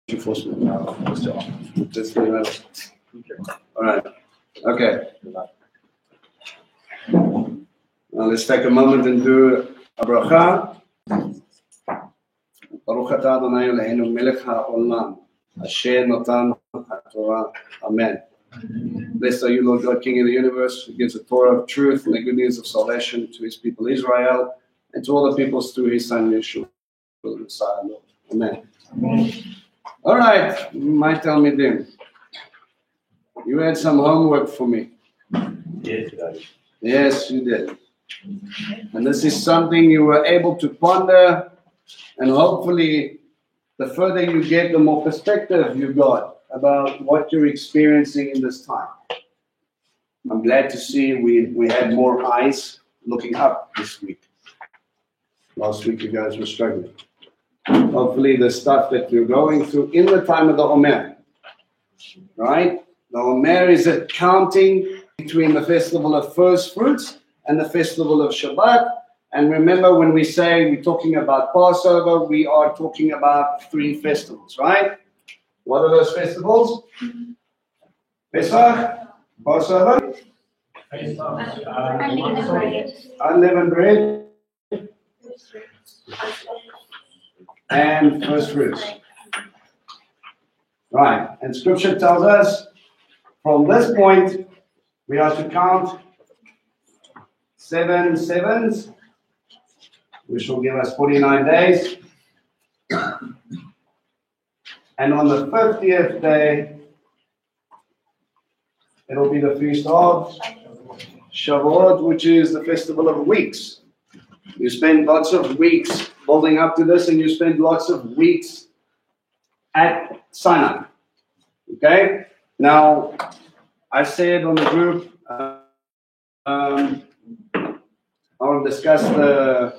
enforcement. All right. Okay. Now let's take a moment and do a bracha. Baruch atah Adonai Eloheinu melech haolam, asher natan haTorah. Amen. Blessed are you, Lord God, King of the universe, who gives the Torah of truth and the good news of salvation to his people Israel and to all the peoples through his son Yeshua, the Messiah, Lord. Amen. Amen. All right, my Talmidim. You had some homework for me. Yes, you did. And this is something you were able to ponder, and hopefully the further you get, the more perspective you got about what you're experiencing in this time. I'm glad to see we had more eyes looking up this week. Last week you guys were struggling. Hopefully the stuff that you're going through in the time of the Omer, right? The Omer is a counting between the festival of first fruits and the festival of Shabbat. And remember, when we say we're talking about Passover, we are talking about 3 festivals, right? What are those festivals? Pesach, Passover, unleavened bread, and first fruits. Right, and Scripture tells us from this point we are to count 7 sevens, which will give us 49 days. And on the 50th day, it'll be the feast of Shavuot, which is the festival of weeks. You spend lots of weeks building up to this, and you spend lots of weeks at Sinai. Okay? Now, I said on the group, I want to discuss the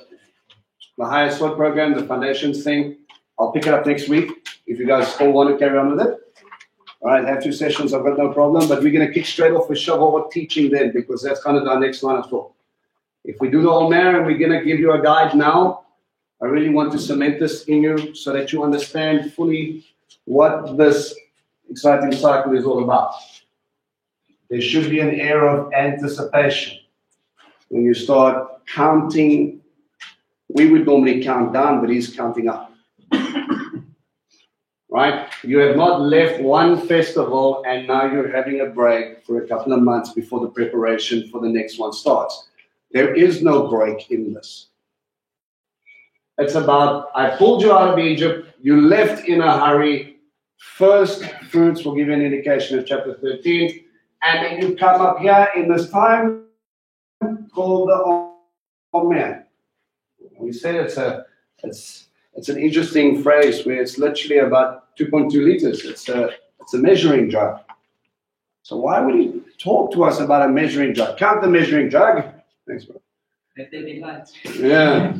Higher Sword program, the foundations thing. I'll pick it up next week if you guys still want to carry on with it. All right, have 2 sessions, I've got no problem, but we're going to kick straight off with Shavuot teaching then, because that's kind of our next line of thought. If we do the Omer and we're going to give you a guide now, I really want to cement this in you so that you understand fully what this exciting cycle is all about. There should be an air of anticipation. When you start counting, we would normally count down, but he's counting up. Right? You have not left one festival and now you're having a break for a couple of months before the preparation for the next one starts. There is no break in this. It's about, I pulled you out of Egypt, you left in a hurry. First fruits will give you an indication of chapter 13. And then you come up here in this time called the Omer. We said it's an interesting phrase where it's literally about 2.2 liters. It's a measuring jug. So why would he talk to us about a measuring jug? Count the measuring jug. Thanks, bro. Yeah.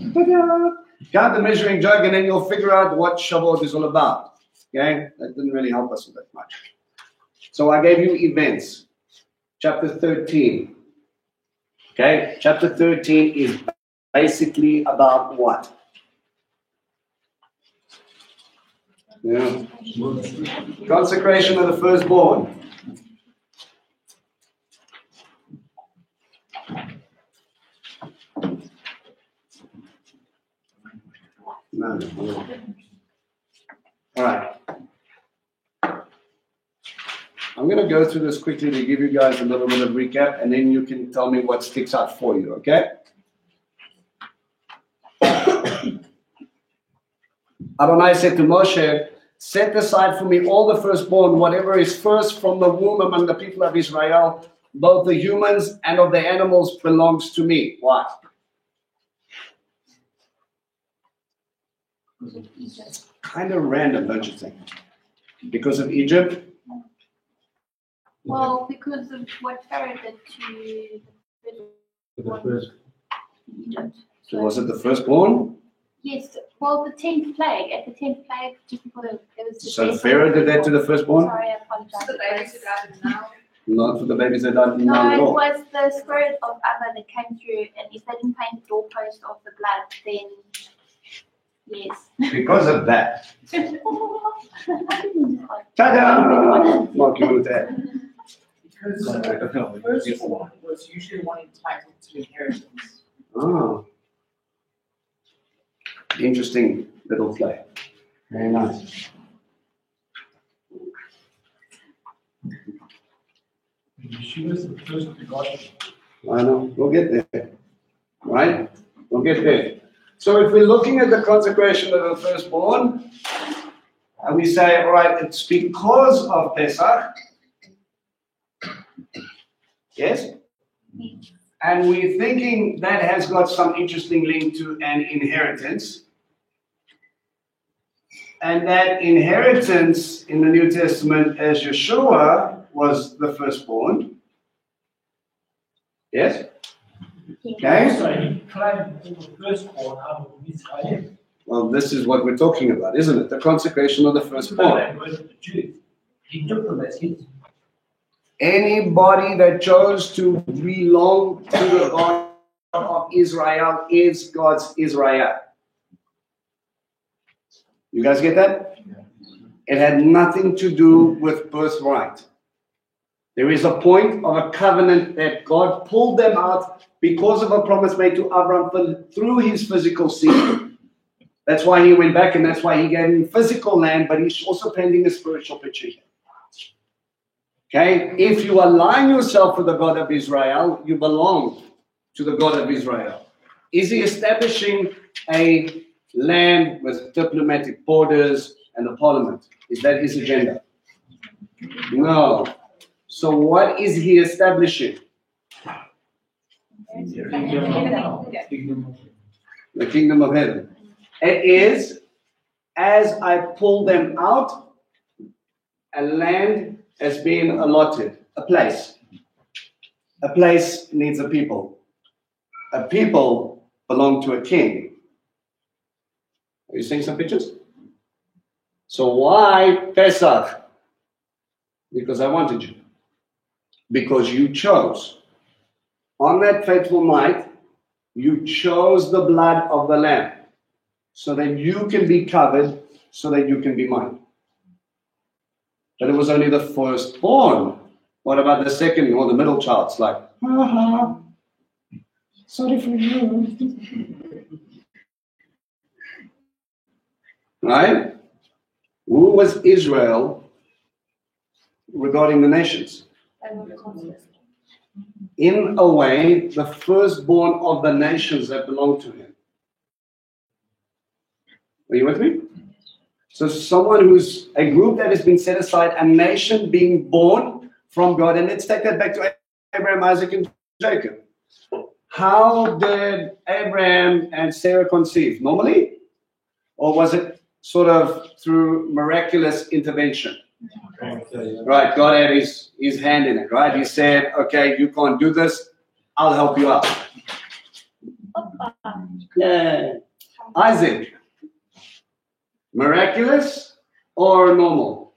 Count the measuring jug, and then you'll figure out what Shavuot is all about. Okay? That didn't really help us with that much. So I gave you events. Chapter 13. Okay? Chapter 13 is basically about what? Yeah. Consecration of the firstborn. No. All right. I'm going to go through this quickly to give you guys a little bit of recap, and then you can tell me what sticks out for you, okay? Adonai said to Moshe, set aside for me all the firstborn, whatever is first from the womb among the people of Israel, both the humans and of the animals belongs to me. Why? It's kind of random, don't you think? Because of Egypt? Well, because of what Pharaoh did to the first Egypt. So was it the firstborn? Yes. Well, the 10th plague. At the 10th plague, just before there was the so Pharaoh did that to the firstborn? Sorry, I apologize. The babies who died in now. Not for the babies that died in No, now at it all. was the spirit of Allah that came through, and if they didn't paint the doorpost of the blood, then Yes. Because of that. Ta-da! Mark, you wanted to add? Because the first one was usually one entitled to inheritance. Oh. Interesting little play. Very nice. She was the first begotten. I know. We'll get there. Right? We'll get there. So if we're looking at the consecration of the firstborn, and we say, all right, it's because of Pesach. Yes? And we're thinking that has got some interesting link to an inheritance. And that inheritance in the New Testament as Yeshua was the firstborn. Yes? Okay? So he claimed the firstborn out of Israel. Well, this is what we're talking about, isn't it? The consecration of the firstborn. That was the Jews. He took them as his. Anybody that chose to belong to the God of Israel is God's Israel. You guys get that? It had nothing to do with birthright. There is a point of a covenant that God pulled them out because of a promise made to Abraham through his physical seed. That's why he went back, and that's why he gave him physical land, but he's also painting a spiritual picture here. Okay? If you align yourself with the God of Israel, you belong to the God of Israel. Is he establishing a land with diplomatic borders and a parliament? Is that his agenda? No. So what is he establishing? The kingdom of heaven. It is, as I pull them out, a land has been allotted, a place. A place needs a people. A people belong to a king. Are you seeing some pictures? So why Pesach? Because I wanted you. Because you chose. On that fateful night, you chose the blood of the Lamb so that you can be covered, so that you can be mine. But it was only the firstborn. What about the second or the middle child? It's like, sorry for you. Right? Who was Israel regarding the nations? In a way, the firstborn of the nations that belong to him. Are you with me? So someone who's a group that has been set aside, a nation being born from God. And let's take that back to Abraham, Isaac, and Jacob. How did Abraham and Sarah conceive? Normally? Or was it sort of through miraculous intervention? Right, God had his hand in it, right? He said, okay, you can't do this, I'll help you out. Yeah. Isaac, miraculous or normal?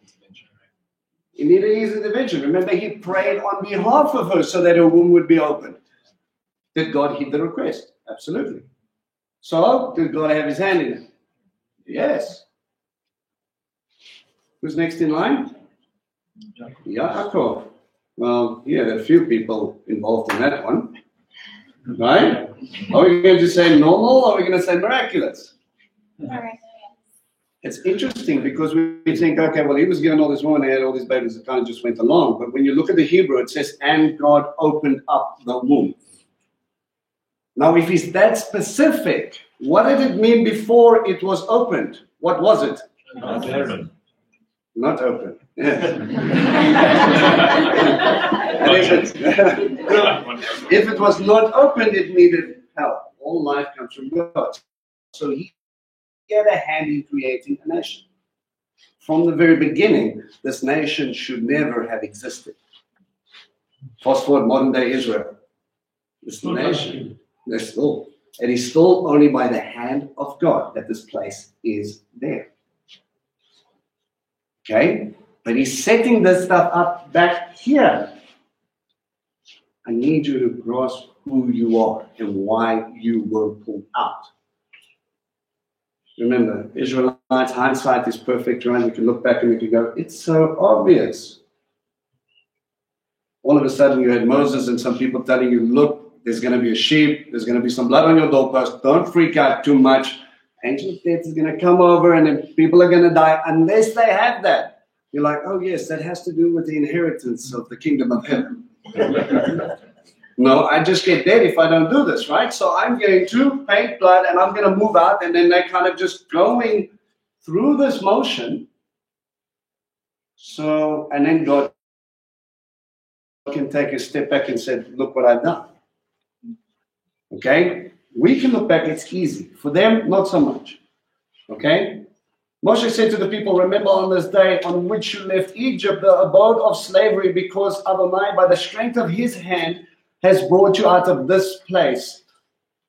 He needed his intervention. Remember, he prayed on behalf of her so that her womb would be opened. Did God heed the request? Absolutely. So, did God have his hand in it? Yes. Who's next in line? Yaakov. Well, yeah, there are a few people involved in that one. Right? Are we going to say normal or are we going to say miraculous? It's interesting because we think, okay, well, he was given all this woman, he had all these babies, it kind of just went along. But when you look at the Hebrew, it says, and God opened up the womb. Now, if he's that specific, what did it mean before it was opened? What was it? Not open. Yeah. If it was not open, it needed help. All life comes from God. So he had a hand in creating a nation. From the very beginning, this nation should never have existed. Fast forward modern day Israel. This nation, it is still only by the hand of God that this place is there. Okay? But he's setting this stuff up back here. I need you to grasp who you are and why you were pulled out. Remember, Israelites, hindsight is perfect, right? We can look back and we can go, it's so obvious. All of a sudden you had Moses and some people telling you, look, there's going to be a sheep, there's going to be some blood on your doorpost, don't freak out too much. Angel of death is going to come over and then people are going to die unless they have that. You're like, oh yes, that has to do with the inheritance of the kingdom of heaven. No, I just get dead if I don't do this, right? So I'm going to paint blood and I'm going to move out, and then they're kind of just going through this motion. So, and then God can take a step back and say, look what I've done. Okay? We can look back, it's easy. For them, not so much. Okay? Moshe said to the people, remember on this day on which you left Egypt, the abode of slavery, because Adonai, by the strength of his hand, has brought you out of this place.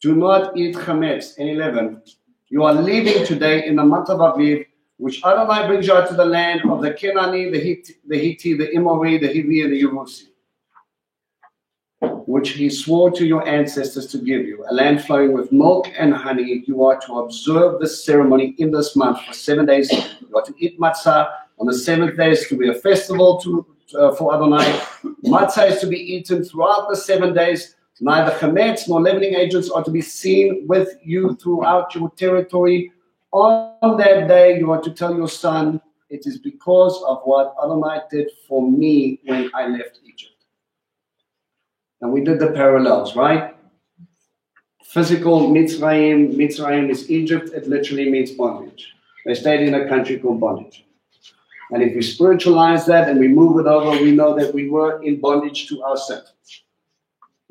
Do not eat chametz. And 11. You are leaving today in the month of Aviv, which Adonai brings you out to the land of the Kenani, the Hitti, the Amori, the Hivi, and the Yebusi, which he swore to your ancestors to give you, a land flowing with milk and honey. You are to observe this ceremony in this month for 7 days. You are to eat matzah. On the 7th day is to be a festival for Adonai. Matzah is to be eaten throughout the 7 days. Neither chametz nor leavening agents are to be seen with you throughout your territory. On that day, you are to tell your son, it is because of what Adonai did for me when I left Egypt. And we did the parallels, right? Physical Mitzrayim. Mitzrayim is Egypt. It literally means bondage. They stayed in a country called bondage. And if we spiritualize that and we move it over, we know that we were in bondage to ourselves.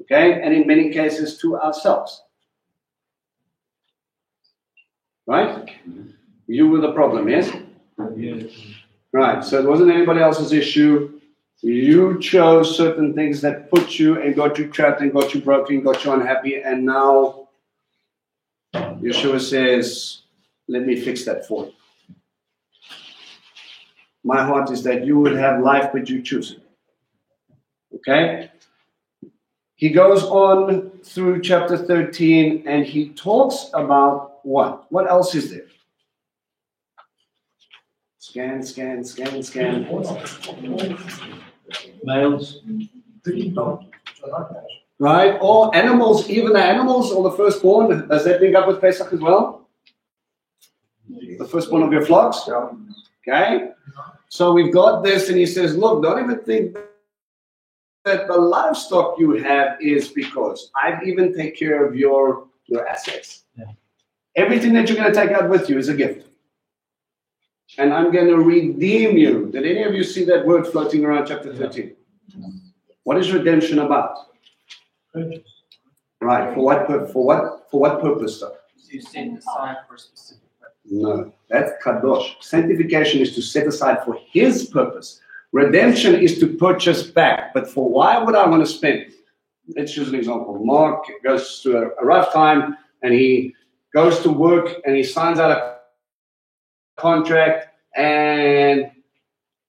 Okay? And in many cases, to ourselves. Right? You were the problem, yes? Yes. Right. So it wasn't anybody else's issue. You chose certain things that put you and got you trapped and got you broken, got you unhappy, and now Yeshua says, let me fix that for you. My heart is that you would have life, but you choose it. Okay? He goes on through chapter 13 and he talks about what? What else is there? Scan, scan, scan, scan. Males. Right? Or animals, even the animals or the firstborn, does that link up with Pesach as well? The firstborn of your flocks? Okay? So we've got this, and he says, look, don't even think that the livestock you have is because I've even take care of your assets. Yeah. Everything that you're going to take out with you is a gift. And I'm going to redeem you. Did any of you see that word floating around chapter 13? What is redemption about? Purchase. Right. For what purpose, though? So you set aside for a specific purpose. No, that's kadosh. Sanctification is to set aside for his purpose. Redemption is to purchase back. But for why would I want to spend? Let's use an example. Mark goes to a rough time and he goes to work and he signs out a contract, and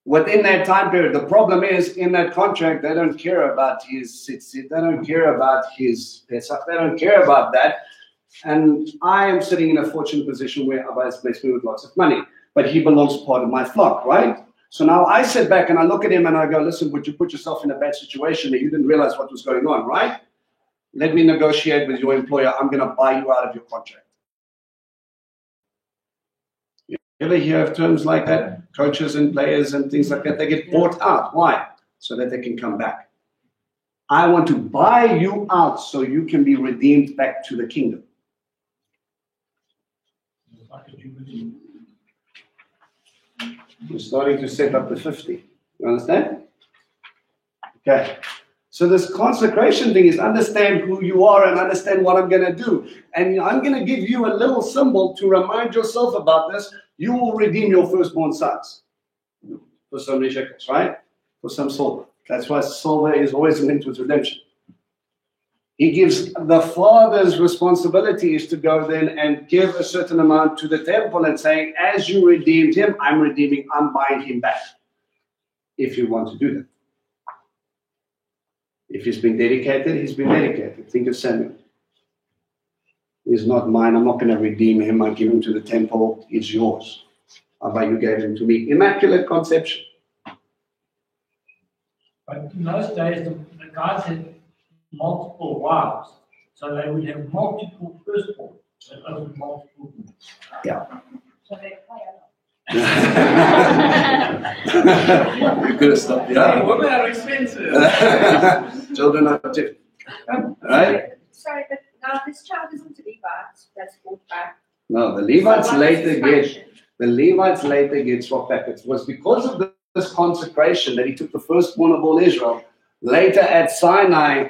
within that time period, the problem is in that contract, they don't care about his tzitzit, they don't care about his Pesach, they don't care about that. And I am sitting in a fortunate position where Abba has blessed me with lots of money, but he belongs part of my flock, right? So now I sit back and I look at him and I go, listen, would you put yourself in a bad situation that you didn't realize what was going on, right? Let me negotiate with your employer. I'm going to buy you out of your contract. You ever hear of terms like that? Coaches and players and things like that, they get bought out. Why? So that they can come back. I want to buy you out so you can be redeemed back to the kingdom. We're starting to set up the 50. You understand? Okay. So this consecration thing is understand who you are and understand what I'm going to do. And I'm going to give you a little symbol to remind yourself about this. You will redeem your firstborn sons for so many shekels, right? For some silver. That's why silver is always linked with redemption. He gives the father's responsibility is to go then and give a certain amount to the temple and saying, as you redeemed him, I'm buying him back. If you want to do that. If he's been dedicated, he's been dedicated. Think of Samuel. He's not mine. I'm not going to redeem him. I give him to the temple. He's yours. But you gave him to me. Immaculate conception. But in those days, the guys had multiple wives, so they would have multiple firstborn. They owned multiple. Yeah. So they play a lot. You could have stopped the Hey, women are expensive. Children are too. Right? Sorry, but now this child isn't a Levite that's brought back. No, the Levites So what later is his get function? the Levites later get swapped back. It was because of this consecration that he took the firstborn of all Israel. Later at Sinai,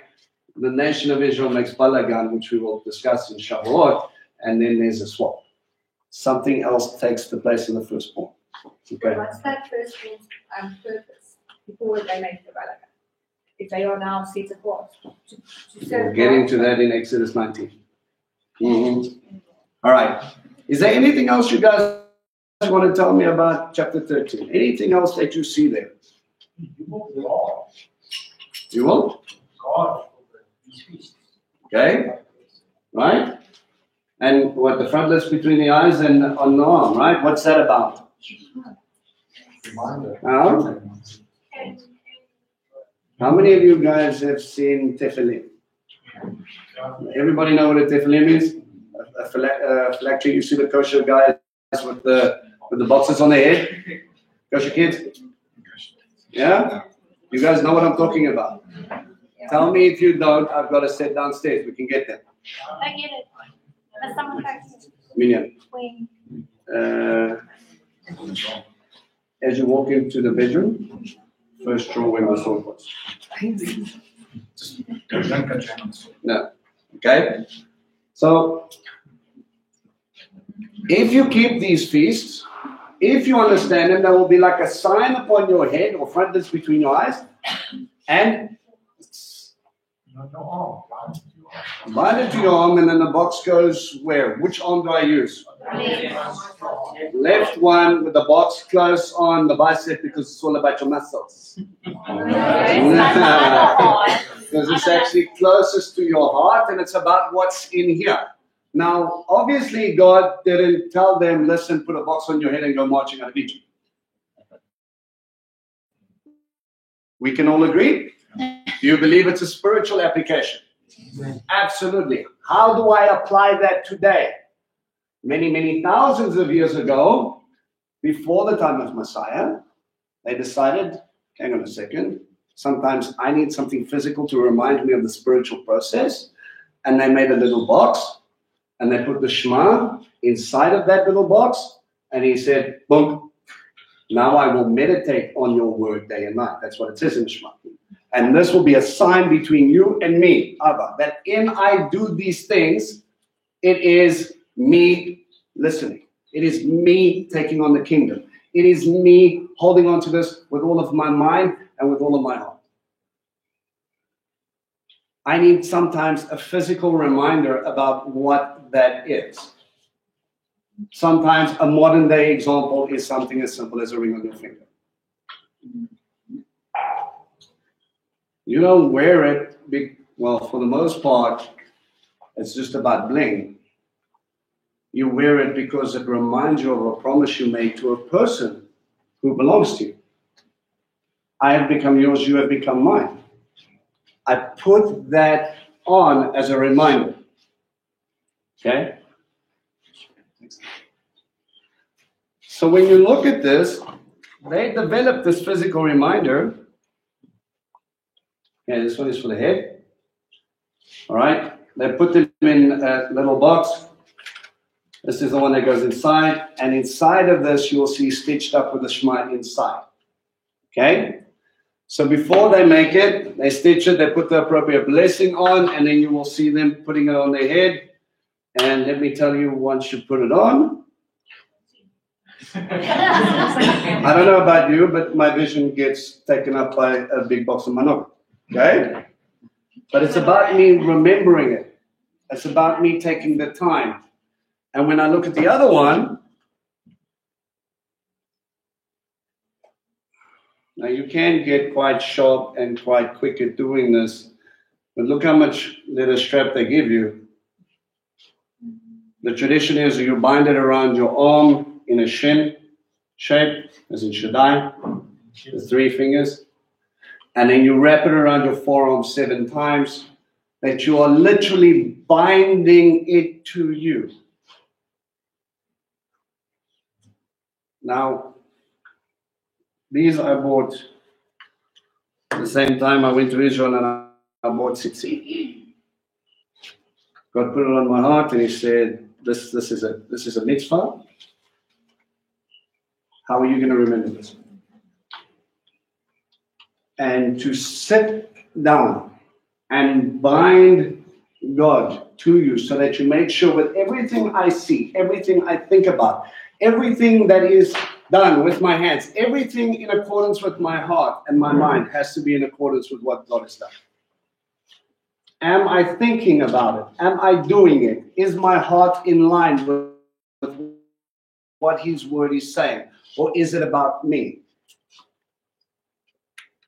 the nation of Israel makes balagan, which we will discuss in Shavuot, and then there's a swap. Something else takes the place of the firstborn. Okay. What's that firstborn's purpose before they make the balaga? If they are now set apart to We'll serve get God. into that in Exodus 19. All right. Is there anything else you guys want to tell me about chapter 13? Anything else that you see there? You will God. You will? God for these feasts. Okay. Right? And what, the frontlets between the eyes and on the arm, right? What's that about? Huh? How many of you guys have seen tefillin? Everybody know what a tefillin is? A phylactery. You see the kosher guys with the boxes on their head? Kosher kids? Yeah? You guys know what I'm talking about. Tell me if you don't. I've got a set downstairs. We can get them. I get it. But someone Minion. when As you walk into the bedroom, first drawer where my sword was. No. Okay? So, if you keep these feasts, if you understand them, there will be like a sign upon your head or frontlets between your eyes, and No, bind it to your arm, and then the box goes where? Which arm do I use? Left one with the box close on the bicep because it's all about your muscles. Because it's actually closest to your heart and it's about what's in here. Now, obviously, God didn't tell them, listen, put a box on your head and go marching out of Egypt. We can all agree? Do you believe it's a spiritual application? Absolutely. How do I apply that today? Many, many thousands of years ago, before the time of Messiah, they decided, hang on a second, sometimes I need something physical to remind me of the spiritual process. And they made a little box, and they put the Shema inside of that little box, and he said, boom, now I will meditate on your word day and night. That's what it says in the Shema. And this will be a sign between you and me, Abba, that in I do these things, it is me listening. It is me taking on the kingdom. It is me holding on to this with all of my mind and with all of my heart. I need sometimes a physical reminder about what that is. Sometimes a modern day example is something as simple as a ring on your finger. You don't wear it, well, for the most part, it's just about bling. You wear it because it reminds you of a promise you made to a person who belongs to you. I have become yours, you have become mine. I put that on as a reminder. Okay? So when you look at this, they developed this physical reminder. Okay, this one is for the head. All right? They put them in a little box. This is the one that goes inside. And inside of this, you'll see stitched up with the Shema inside. Okay? So before they make it, they stitch it, they put the appropriate blessing on, and then you will see them putting it on their head. And let me tell you, once you put it on, I don't know about you, but my vision gets taken up by a big box of manok. Okay? But it's about me remembering it. It's about me taking the time. And when I look at the other one, now you can get quite sharp and quite quick at doing this, but look how much leather strap they give you. The tradition is you bind it around your arm in a shin shape, as in Shaddai, the 3 fingers. And then you wrap it around your forearm 7 times, that you are literally binding it to you. Now, these I bought at the same time I went to Israel, and I bought 60. God put it on my heart, and He said, this is a mitzvah. How are you going to remember this? And to sit down and bind God to you, so that you make sure with everything I see, everything I think about, everything that is done with my hands, everything in accordance with my heart and my mind has to be in accordance with what God has done. Am I thinking about it? Am I doing it? Is my heart in line with what His word is saying? Or is it about me?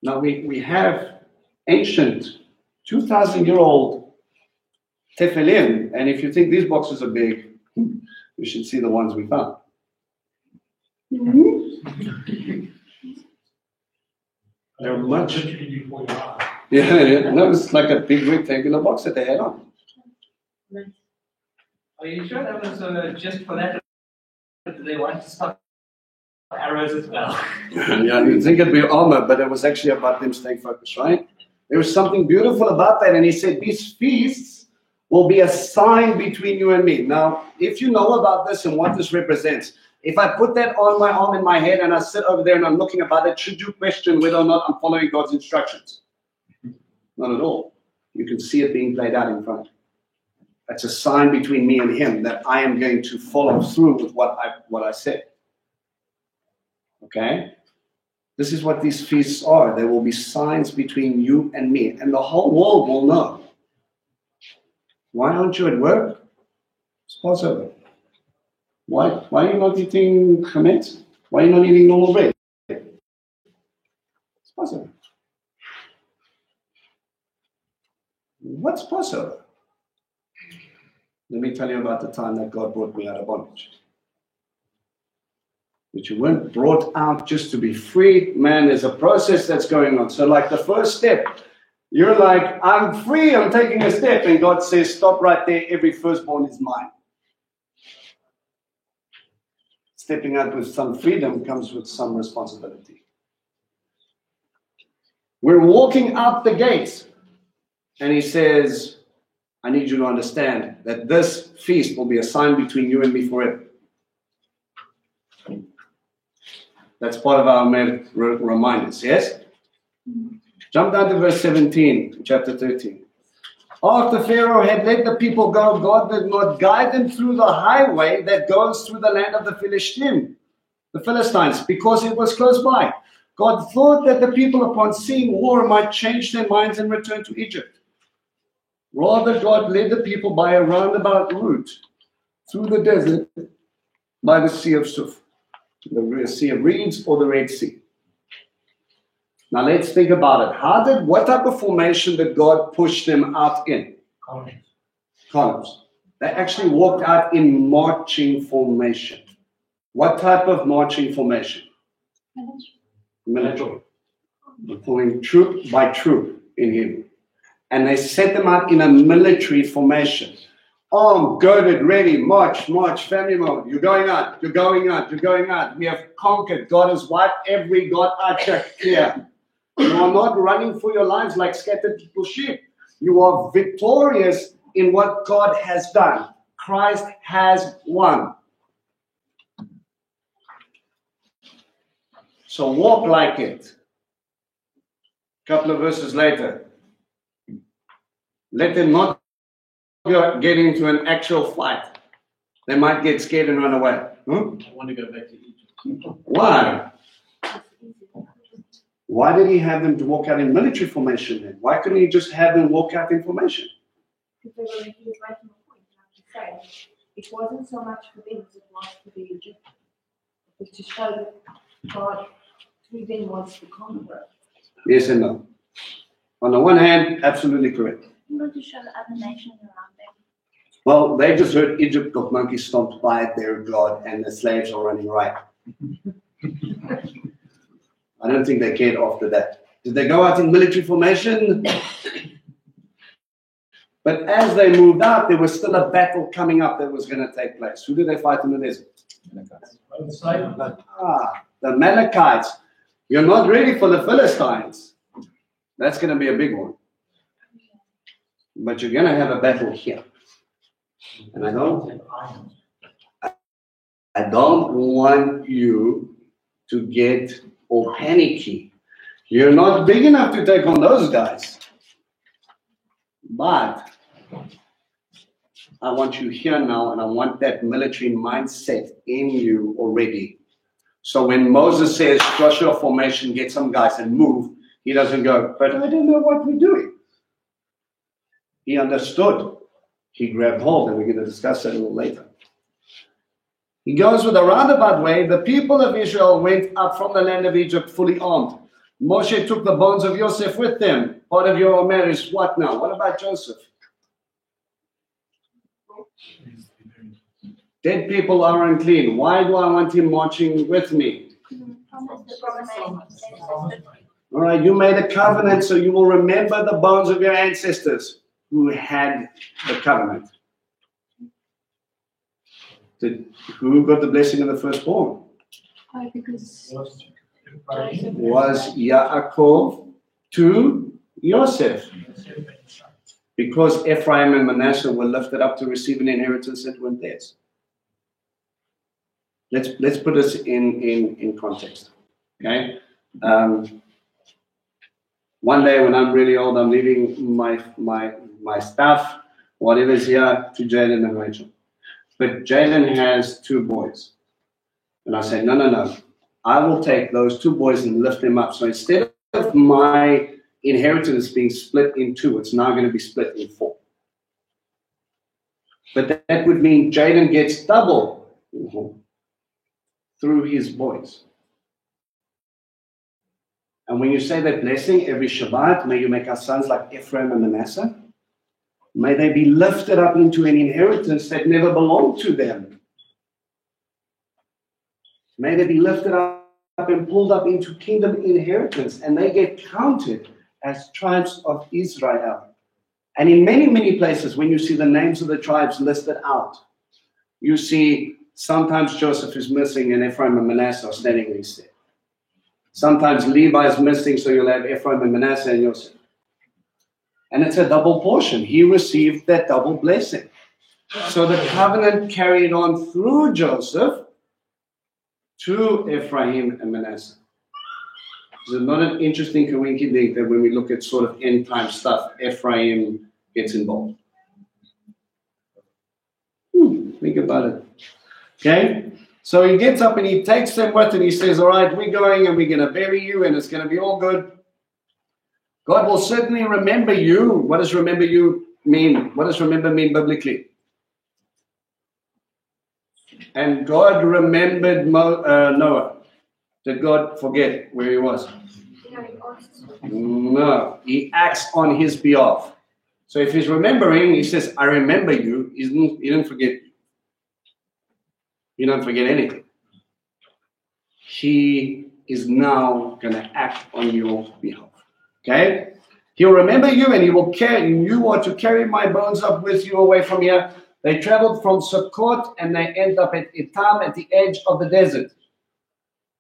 Now we have ancient 2,000-year-old tefillin, and if you think these boxes are big, you should see the ones we found. They're much. Yeah, no, it's like a big rectangular box that they had on. Are you sure that was just for that? Did they want to stop arrows as well? Yeah, you'd think it'd be armor, but it was actually about them staying focused, right? There was something beautiful about that, and He said, these feasts will be a sign between you and me. Now, if you know about this and what this represents, if I put that on my arm in my head and I sit over there and I'm looking about it, should you question whether or not I'm following God's instructions? Not at all. You can see it being played out in front of you. That's a sign between me and Him that I am going to follow through with what I said. Okay? This is what these feasts are. There will be signs between you and me, and the whole world will know. Why aren't you at work? It's Passover. Why are you not eating chametz? Why are you not eating normal bread? It's Passover. What's Passover? Let me tell you about the time that God brought me out of bondage. But you weren't brought out just to be free. Man, there's a process that's going on. So like the first step, you're like, I'm free, I'm taking a step. And God says, stop right there. Every firstborn is mine. Stepping out with some freedom comes with some responsibility. We're walking out the gates. And He says, I need you to understand that this feast will be a sign between you and me forever. That's part of our reminders, yes? Jump down to verse 17, chapter 13. After Pharaoh had let the people go, God did not guide them through the highway that goes through the land of the Philistines, because it was close by. God thought that the people, upon seeing war, might change their minds and return to Egypt. Rather, God led the people by a roundabout route through the desert by the Sea of Suf, the Sea of Reeds, or the Red Sea. Now let's think about it. What type of formation did God push them out in? Columns. They actually walked out in marching formation. What type of marching formation? Military. We're calling troop by troop in Hebrew. And they set them out in a military formation. Armed, girded, ready, march, march, family mode. You're going out, you're going out, you're going out. We have conquered. God has wiped every God archer clear. You are not running for your lives like scattered little sheep. You are victorious in what God has done. Christ has won. So walk like it. A couple of verses later. Let them not get into an actual fight. They might get scared and run away. I want to go back to Egypt. Why? Why did He have them to walk out in military formation then? Why couldn't He just have them walk out in formation? Because he was making a point, like you say. It wasn't so much for them as it was for the Egyptians. It was to show that God, through them, was the conqueror. Yes and no. On the one hand, absolutely correct. Not to show the other nations around them. Well, they just heard Egypt got monkey stomped by their God and the slaves are running riot. I don't think they cared after that. Did they go out in military formation? But as they moved out, there was still a battle coming up that was going to take place. Who did they fight in the desert? The Amalekites. You're not ready for the Philistines. That's going to be a big one. But you're going to have a battle here. And I don't want you to get all panicky. You're not big enough to take on those guys. But I want you here now, and I want that military mindset in you already. So when Moses says, Joshua formation, get some guys and move, he doesn't go, but I don't know what we're doing. He understood. He grabbed hold, and we're going to discuss that a little later. He goes with a roundabout way. The people of Israel went up from the land of Egypt fully armed. Moshe took the bones of Joseph with them. Part of your Omer is what now? What about Joseph? Dead people are unclean. Why do I want him marching with me? All right, you made a covenant, so you will remember the bones of your ancestors who had the covenant. Who got the blessing of the firstborn? Because Was Yaakov to Yosef. Because Ephraim and Manasseh were lifted up to receive an inheritance that went theirs. Let's put this in context. Okay? One day when I'm really old, I'm leaving my stuff, whatever's here, to Jalen and Rachel. But Jalen has 2 boys. And I said, no. I will take those 2 boys and lift them up. So instead of my inheritance being split in 2, it's now going to be split in 4. But that would mean Jaden gets double through his boys. And when you say that blessing every Shabbat, may you make our sons like Ephraim and Manasseh. May they be lifted up into an inheritance that never belonged to them. May they be lifted up and pulled up into kingdom inheritance, and they get counted as tribes of Israel. And in many, many places, when you see the names of the tribes listed out, you see sometimes Joseph is missing and Ephraim and Manasseh are standing instead. Sometimes Levi is missing, so you'll have Ephraim and Manasseh and Joseph. And it's a double portion. He received that double blessing. So the covenant carried on through Joseph to Ephraim and Manasseh. Is it not an interesting coincidence that when we look at sort of end time stuff, Ephraim gets involved? Think about it. Okay? So he gets up and he takes them with, and he says, all right, we're going and we're going to bury you and it's going to be all good. God will certainly remember you. What does remember you mean? What does remember mean biblically? And God remembered Noah. Did God forget where he was? No. He acts on his behalf. So if he's remembering, he says, I remember you. He didn't forget you. You don't forget anything. He is now going to act on your behalf. Okay? He'll remember you and he will carry you. You are to carry my bones up with you away from here. They traveled from Sukkot and they end up at Etam at the edge of the desert.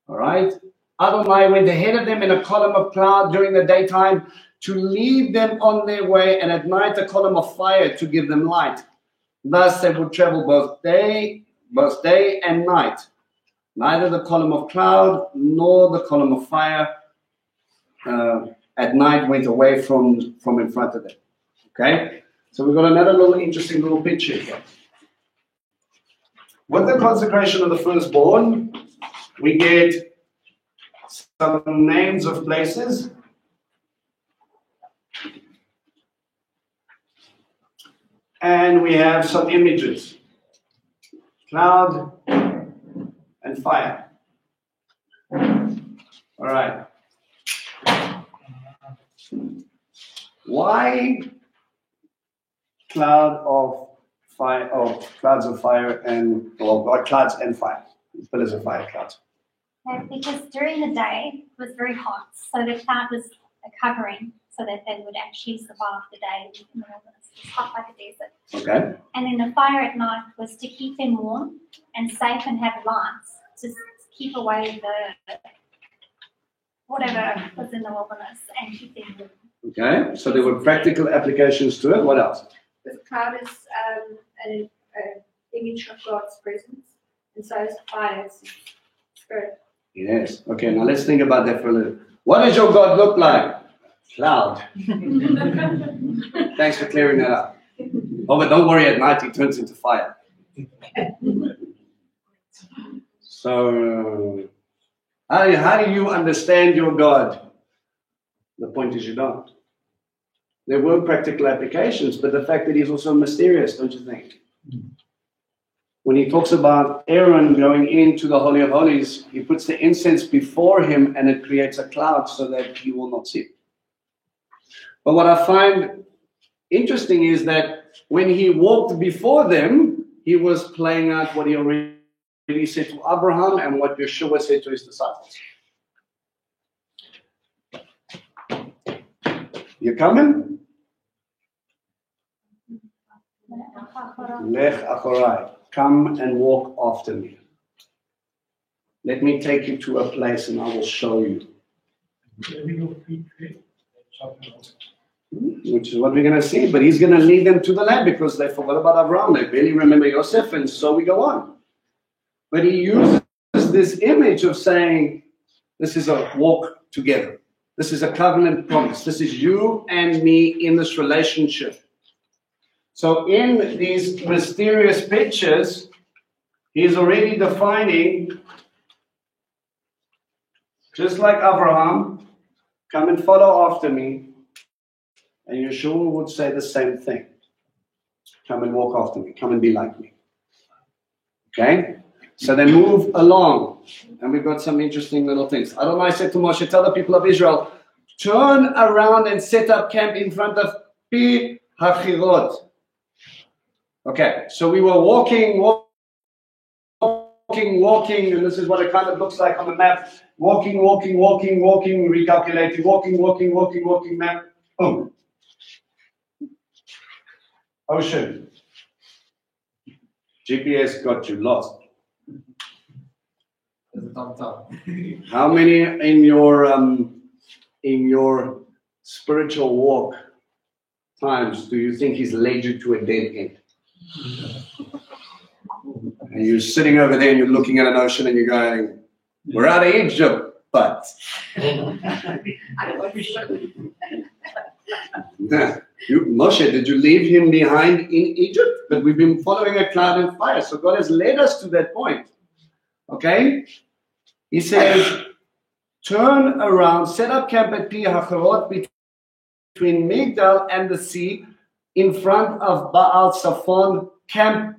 All right? Adonai went ahead of them in a column of cloud during the daytime to lead them on their way, and at night a column of fire to give them light. Thus they would travel both day and night. Neither the column of cloud nor the column of fire at night went away from in front of them. Okay? So we've got another little interesting little picture here. With the consecration of the firstborn, we get some names of places. And we have some images. Cloud and fire. All right. Why cloud of fire, clouds of fire and, or clouds and fire. Pillars of fire, clouds. Because during the day it was very hot, so the cloud was a covering so that they would actually survive the day in the wilderness. It's hot like a desert. Okay. And then the fire at night was to keep them warm and safe and have lights to keep away the whatever was in the wilderness and keep them warm. Okay. So there were practical applications to it. What else? The cloud is an image of God's presence, and so is fire, it's spirit. Yes. Okay. Now let's think about that for a little. What does your God look like? Cloud. Thanks for clearing that up. Oh, but don't worry. At night he turns into fire. So, how do you understand your God? The point is you don't. There were practical applications, but the fact that he's also mysterious, don't you think? When he talks about Aaron going into the Holy of Holies, he puts the incense before him and it creates a cloud so that he will not see. But what I find interesting is that when he walked before them, he was playing out what he already said to Abraham and what Yeshua said to his disciples. You coming? Lech achorai. Come and walk after me. Let me take you to a place and I will show you. Which is what we're going to see. But he's going to lead them to the land because they forgot about Abraham. They barely remember Yosef, and so we go on. But he uses this image of saying, this is a walk together. This is a covenant promise. This is you and me in this relationship. So in these mysterious pictures, he's already defining, just like Abraham, come and follow after me. And Yeshua would say the same thing. Come and walk after me. Come and be like me. Okay? So they move along. And we've got some interesting little things. Adonai said to Moshe, tell the people of Israel, turn around and set up camp in front of Pi Hachirot. Okay, so we were walking, and this is what it kind of looks like on the map. Walking, recalculating, walking, map. Boom. Ocean. GPS got you lost. How many in your spiritual walk times do you think he's led you to a dead end? And you're sitting over there and you're looking at an ocean and you're going, we're out of Egypt, but Moshe, did you leave him behind in Egypt? But we've been following a cloud and fire. So God has led us to that point. Okay? He says, turn around, set up camp at Pi Hachirot between Migdal and the sea in front of Baal Safon, camp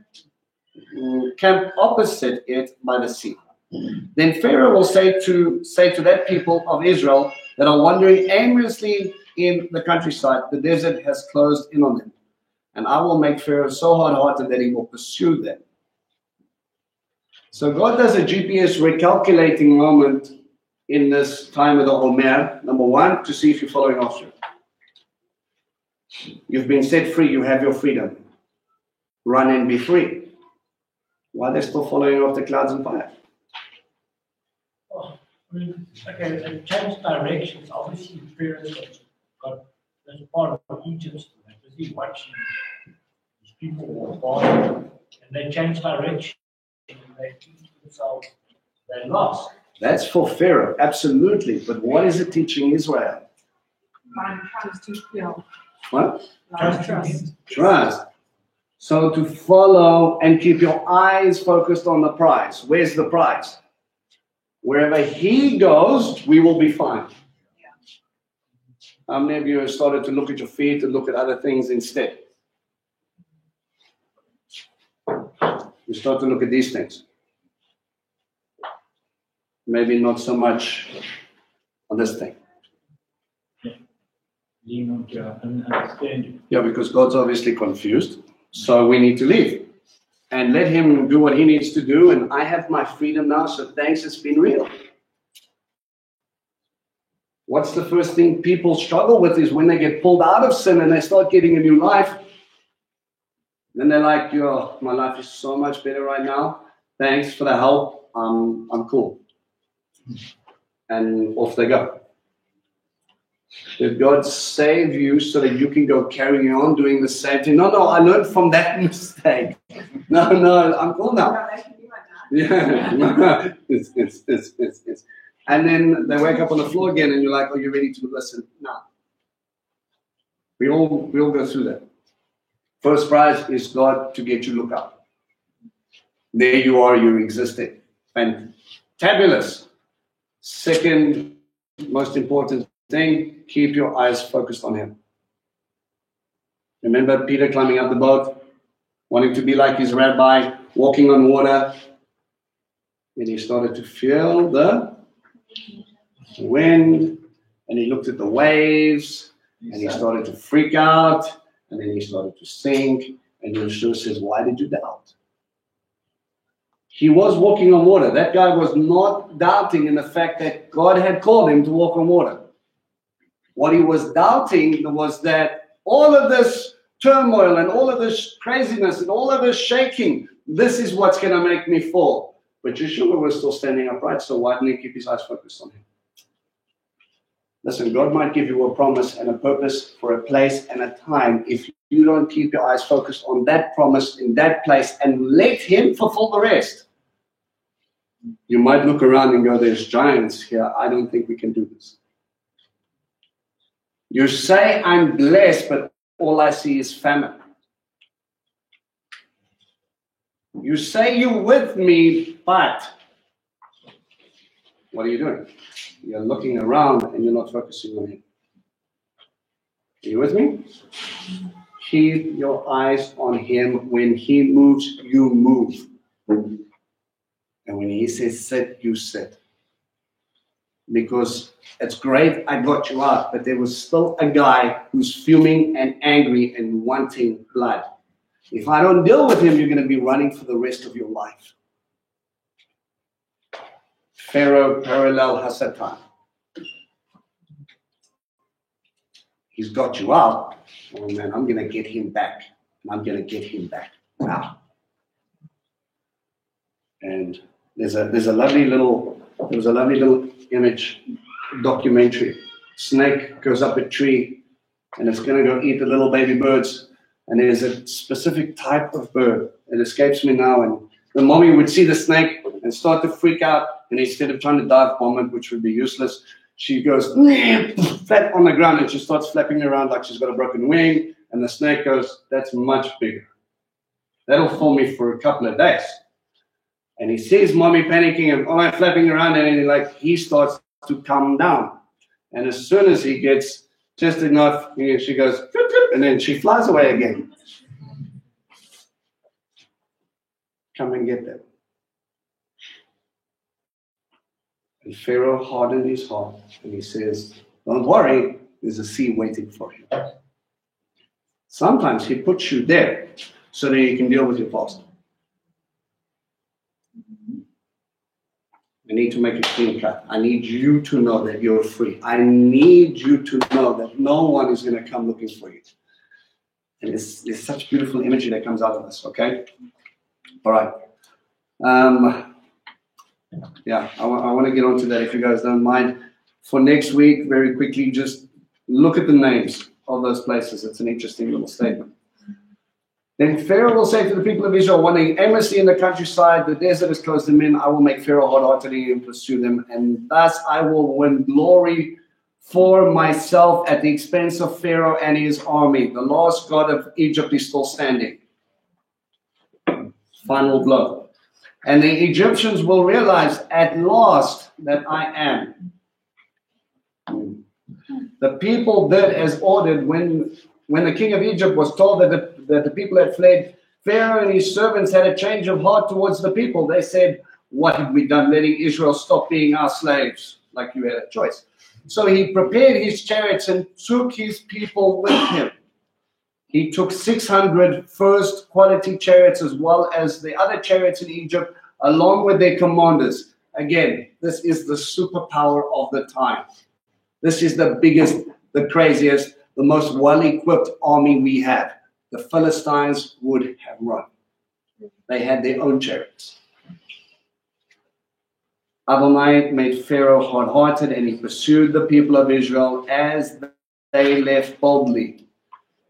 opposite it by the sea. Then Pharaoh will say to that people of Israel that are wandering aimlessly in the countryside, the desert has closed in on them. And I will make Pharaoh so hard-hearted that he will pursue them. So God does a GPS recalculating moment in this time of the Omer. Number one, to see if you're following after it. You've been set free. You have your freedom. Run and be free. Why are they still following after clouds and fire? Oh, okay, they changed directions. Obviously, Pharaoh got as part of Egypt. They were busy watching these people walk by, and they changed direction. And they themselves, they lost. That's for Pharaoh, absolutely. But what is it teaching Israel? What? Trust. So to follow and keep your eyes focused on the prize. Where's the prize? Wherever he goes, we will be fine. How many of you have started to look at your feet and look at other things instead? You start to look at these things. Maybe not so much on this thing. Yeah, because God's obviously confused. So we need to leave and let him do what he needs to do. And I have my freedom now, so thanks, it's been real. What's the first thing people struggle with is when they get pulled out of sin and they start getting a new life. Then they're like, yo, my life is so much better right now. Thanks for the help. I'm cool. And off they go. Did God save you so that you can go carry on doing the same thing? No, I learned from that mistake. No, I'm cool now. Yeah. It's. And then they wake up on the floor again and you're like, are you ready to listen? No. We all go through that. First prize is God to get you look up. There you are, you're existing. Fantabulous. Second most important thing, keep your eyes focused on him. Remember Peter climbing up the boat, wanting to be like his rabbi, walking on water. Then he started to feel the wind, and he looked at the waves, and he started to freak out, and then he started to sink, and Yeshua says, why did you doubt? He was walking on water. That guy was not doubting in the fact that God had called him to walk on water. What he was doubting was that all of this turmoil and all of this craziness and all of this shaking, this is what's going to make me fall. But Yeshua was still standing upright, so why didn't he keep his eyes focused on him? Listen, God might give you a promise and a purpose for a place and a time. If you don't keep your eyes focused on that promise in that place and let him fulfill the rest, you might look around and go, there's giants here. I don't think we can do this. You say, I'm blessed, but all I see is famine. You say you're with me, but what are you doing? You're looking around and you're not focusing on him. Are you with me? Keep your eyes on him. When he moves, you move. And when he says sit, you sit. Because it's great, I got you out, but there was still a guy who's fuming and angry and wanting blood. If I don't deal with him, you're going to be running for the rest of your life. Pharaoh parallel Hasatan. He's got you out. Oh man, I'm going to get him back. I'm going to get him back now. And there was a lovely little image documentary. Snake goes up a tree and it's going to go eat the little baby birds. And there's a specific type of bird. It escapes me now. And the mommy would see the snake and start to freak out. And instead of trying to dive bomb it, which would be useless, she goes flat on the ground and she starts flapping around like she's got a broken wing. And the snake goes, that's much bigger. That'll fool me for a couple of days. And he sees mommy panicking and flapping around, and he starts to calm down. And as soon as he gets just enough, she goes, and then she flies away again. Come and get them. And Pharaoh hardened his heart, and he says, don't worry, there's a sea waiting for you. Sometimes he puts you there so that you can deal with your past. I need to make a clean cut. I need you to know that you're free. I need you to know that no one is going to come looking for you. And there's such beautiful imagery that comes out of this, okay? All right. Yeah, I want to get onto that if you guys don't mind. For next week, very quickly, just look at the names of those places. It's an interesting little statement. Then Pharaoh will say to the people of Israel, wanting aimlessly in the countryside, the desert has closed them in. I will make Pharaoh hard-hearted and pursue them, and thus I will win glory for myself at the expense of Pharaoh and his army. The last god of Egypt is still standing. Final blow. And the Egyptians will realize at last that I am. The people did as ordered when the king of Egypt was told that the people had fled. Pharaoh and his servants had a change of heart towards the people. They said, what have we done letting Israel stop being our slaves? Like you had a choice. So he prepared his chariots and took his people with him. He took 600 first quality chariots as well as the other chariots in Egypt, along with their commanders. Again, this is the superpower of the time. This is the biggest, the craziest, the most well-equipped army we have. The Philistines would have run. They had their own chariots. Adonai made Pharaoh hard-hearted, and he pursued the people of Israel as they left boldly.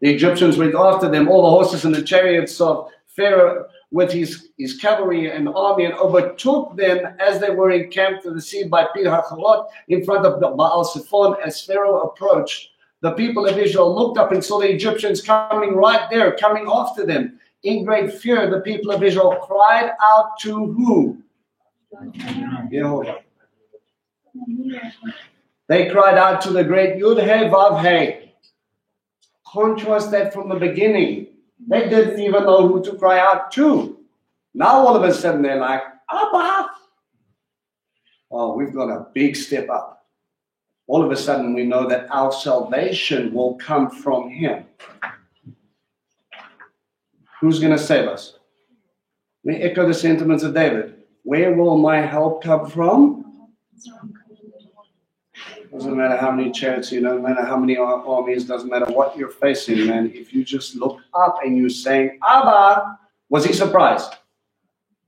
The Egyptians went after them, all the horses and the chariots of Pharaoh with his cavalry and army, and overtook them as they were encamped at the sea by Pi Hachorot in front of Baal Zephon. As Pharaoh approached, the people of Israel looked up and saw the Egyptians coming right there, coming after them. In great fear, the people of Israel cried out to who? Jehovah. They cried out to the great Yud-He Vav-He. Contrast that from the beginning. They didn't even know who to cry out to. Now all of a sudden they're like, Abba. Oh, we've got a big step up. All of a sudden we know that our salvation will come from him. Who's going to save us? Let me echo the sentiments of David. Where will my help come from? Doesn't matter how many chariots, no matter how many armies, doesn't matter what you're facing, man. If you just look up and you're saying, Abba, was he surprised?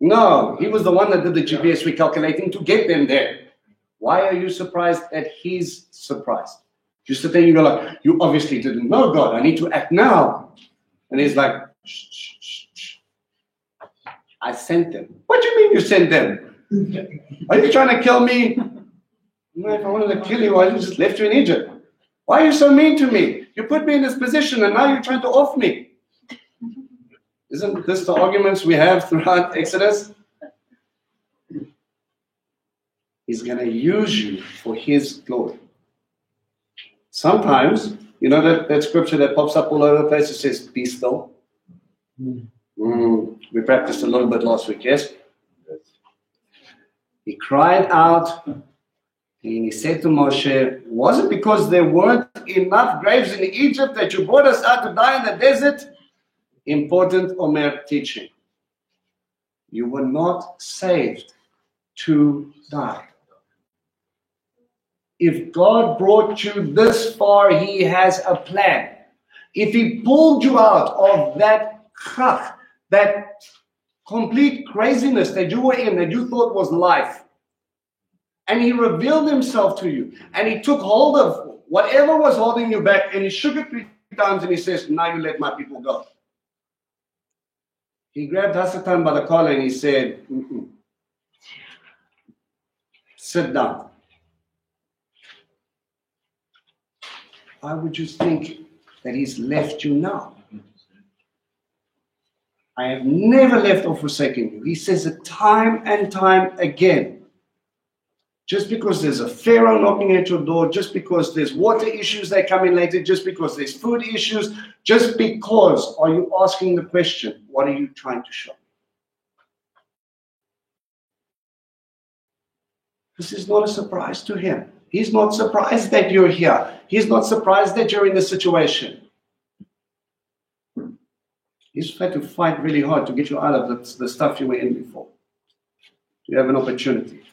No, he was the one that did the GPS recalculating to get them there. Why are you surprised that he's surprised? You sit there and you go like, you obviously didn't know God. I need to act now. And he's like, shh, shh, shh, shh. I sent them. What do you mean you sent them? Are you trying to kill me? No, if I wanted to kill you, I just left you in Egypt. Why are you so mean to me? You put me in this position and now you're trying to off me. Isn't this the arguments we have throughout Exodus? He's going to use you for his glory. Sometimes, you know that scripture that pops up all over the place, it says, be still. We practiced a little bit last week, yes? He cried out, and he said to Moshe, was it because there weren't enough graves in Egypt that you brought us out to die in the desert? Important Omer teaching. You were not saved to die. If God brought you this far, he has a plan. If he pulled you out of that chach, that complete craziness that you were in, that you thought was life, and he revealed himself to you, and he took hold of whatever was holding you back, and he shook it 3 times, and he says, now you let my people go. He grabbed Hasatan by the collar and he said, sit down. Why would you think that he's left you now? I have never left or forsaken you. He says it time and time again. Just because there's a Pharaoh knocking at your door, just because there's water issues that come in later, just because there's food issues, just because, are you asking the question, what are you trying to show? This is not a surprise to him. He's not surprised that you're here. He's not surprised that you're in this situation. He's tried to fight really hard to get you out of the stuff you were in before. You have an opportunity.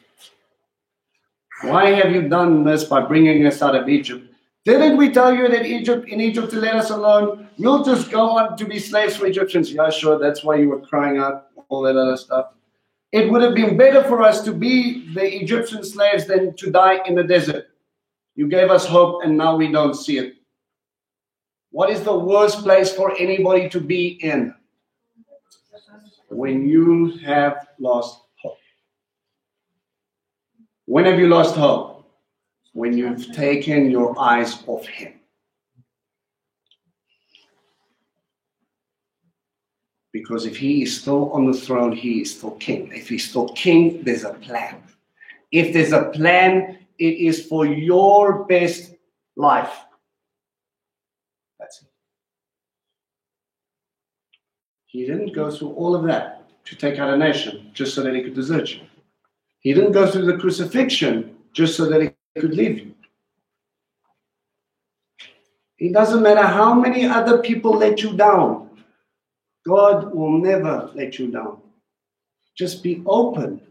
Why have you done this by bringing us out of Egypt? Didn't we tell you that in Egypt to let us alone? We'll just go on to be slaves for Egyptians. Yeah, sure, that's why you were crying out, all that other stuff. It would have been better for us to be the Egyptian slaves than to die in the desert. You gave us hope and now we don't see it. What is the worst place for anybody to be in? When you have lost hope. When have you lost hope? When you've taken your eyes off him. Because if he is still on the throne, he is still king. If he's still king, there's a plan. If there's a plan, it is for your best life. That's it. He didn't go through all of that to take out a nation just so that he could desert you. He didn't go through the crucifixion just so that he could leave you. It doesn't matter how many other people let you down. God will never let you down. Just be open.